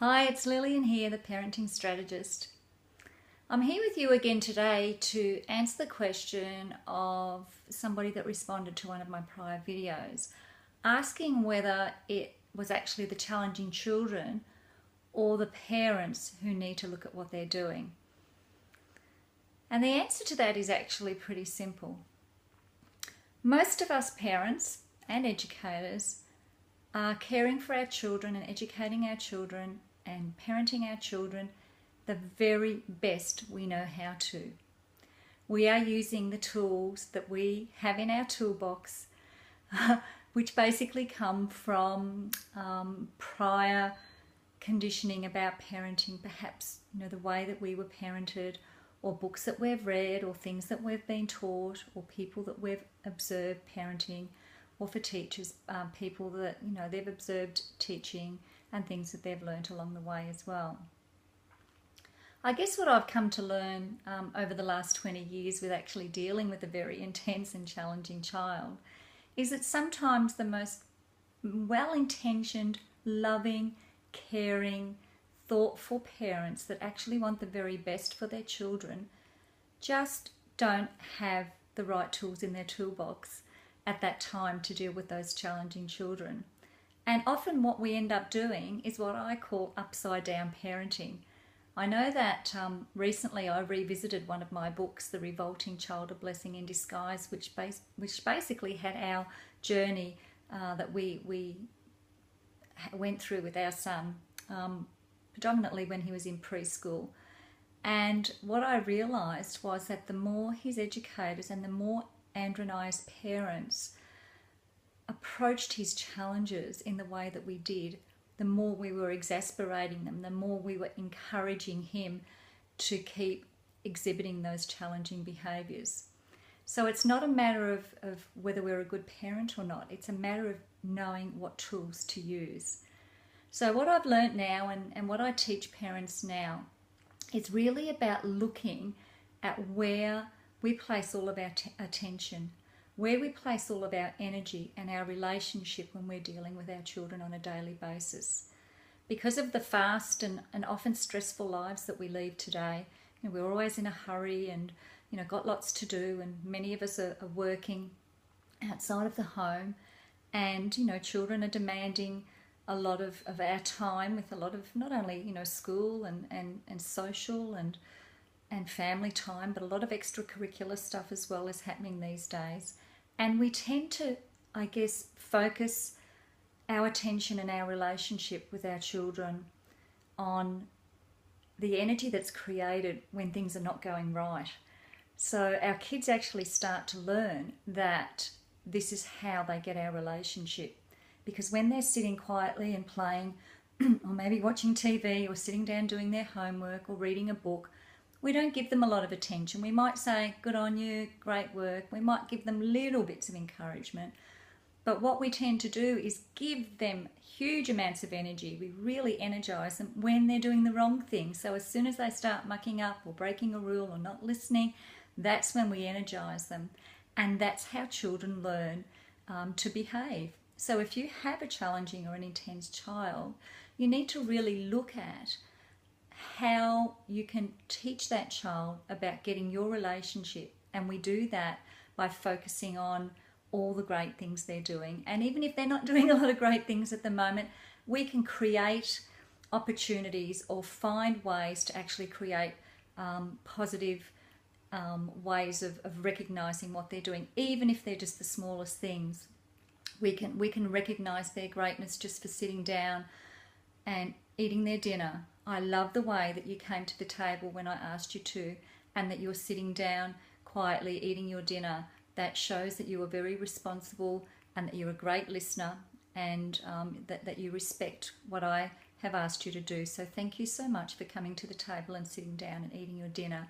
Hi, it's Lillian here, the Parenting Strategist. I'm here with you again today to answer the question of somebody that responded to one of my prior videos, asking whether it was actually the challenging children or the parents who need to look at what they're doing. And the answer to that is actually pretty simple. Most of us parents and educators are caring for our children and educating our children and parenting our children the very best we know how to. We are using the tools that we have in our toolbox, which basically come from prior conditioning about parenting, perhaps the way that we were parented, or books that we've read, or things that we've been taught, or people that we've observed parenting, or for teachers, people that they've observed teaching and things that they've learnt along the way as well. I guess what I've come to learn over the last 20 years with actually dealing with a very intense and challenging child is that sometimes the most well-intentioned, loving, caring, thoughtful parents that actually want the very best for their children just don't have the right tools in their toolbox at that time to deal with those challenging children. And often what we end up doing is what I call upside down parenting. I know that recently I revisited one of my books, The Revolting Child: A Blessing in Disguise, which basically had our journey that we went through with our son, predominantly when he was in preschool. And what I realised was that the more his educators and the more Andrew and I as parents approached his challenges in the way that we did, the more we were exasperating them, the more we were encouraging him to keep exhibiting those challenging behaviours. So it's not a matter of whether we're a good parent or not, it's a matter of knowing what tools to use. So what I've learnt now and what I teach parents now is really about looking at where we place all of our attention, where we place all of our energy and our relationship when we're dealing with our children on a daily basis. Because of the fast and often stressful lives that we lead today, we're always in a hurry and got lots to do, and many of us are working outside of the home, and children are demanding a lot of our time with a lot of not only school and social and family time, but a lot of extracurricular stuff as well is happening these days. And we tend to, I guess, focus our attention and our relationship with our children on the energy that's created when things are not going right. So our kids actually start to learn that this is how they get our relationship. Because when they're sitting quietly and playing, or maybe watching TV, or sitting down doing their homework, or reading a book, we don't give them a lot of attention. We might say, good on you, great work. We might give them little bits of encouragement. But what we tend to do is give them huge amounts of energy. We really energise them when they're doing the wrong thing. So as soon as they start mucking up or breaking a rule or not listening, that's when we energise them. And that's how children learn to behave. So if you have a challenging or an intense child, you need to really look at how you can teach that child about getting your relationship. And we do that by focusing on all the great things they're doing. And even if they're not doing a lot of great things at the moment, we can create opportunities or find ways to actually create positive ways of recognizing what they're doing, even if they're just the smallest things. We can recognize their greatness just for sitting down and eating their dinner. I love the way that you came to the table when I asked you to, and that you're sitting down quietly eating your dinner. That shows that you are very responsible and that you're a great listener, and that you respect what I have asked you to do. So thank you so much for coming to the table and sitting down and eating your dinner.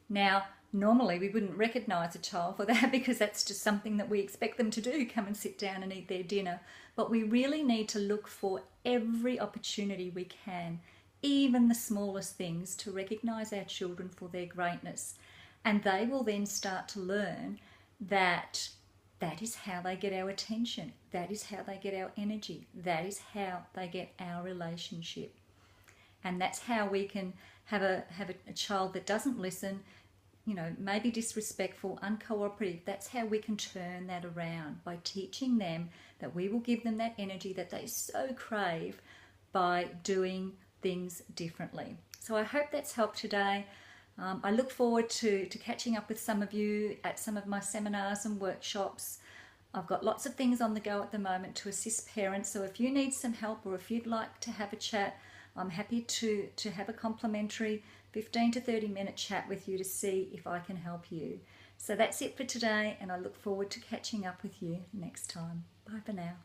Now, normally we wouldn't recognise a child for that because that's just something that we expect them to do, come and sit down and eat their dinner. But we really need to look for every opportunity we can, even the smallest things, to recognise our children for their greatness. And they will then start to learn that that is how they get our attention, that is how they get our energy, that is how they get our relationship. And that's how we can have a child that doesn't listen, you know, maybe disrespectful, uncooperative. That's how we can turn that around, by teaching them that we will give them that energy that they so crave by doing things differently. So I hope that's helped today. I look forward to catching up with some of you at some of my seminars and workshops. I've got lots of things on the go at the moment to assist parents, so if you need some help or if you'd like to have a chat, I'm happy to have a complimentary 15 to 30 minute chat with you to see if I can help you. So that's it for today, and I look forward to catching up with you next time. Bye for now.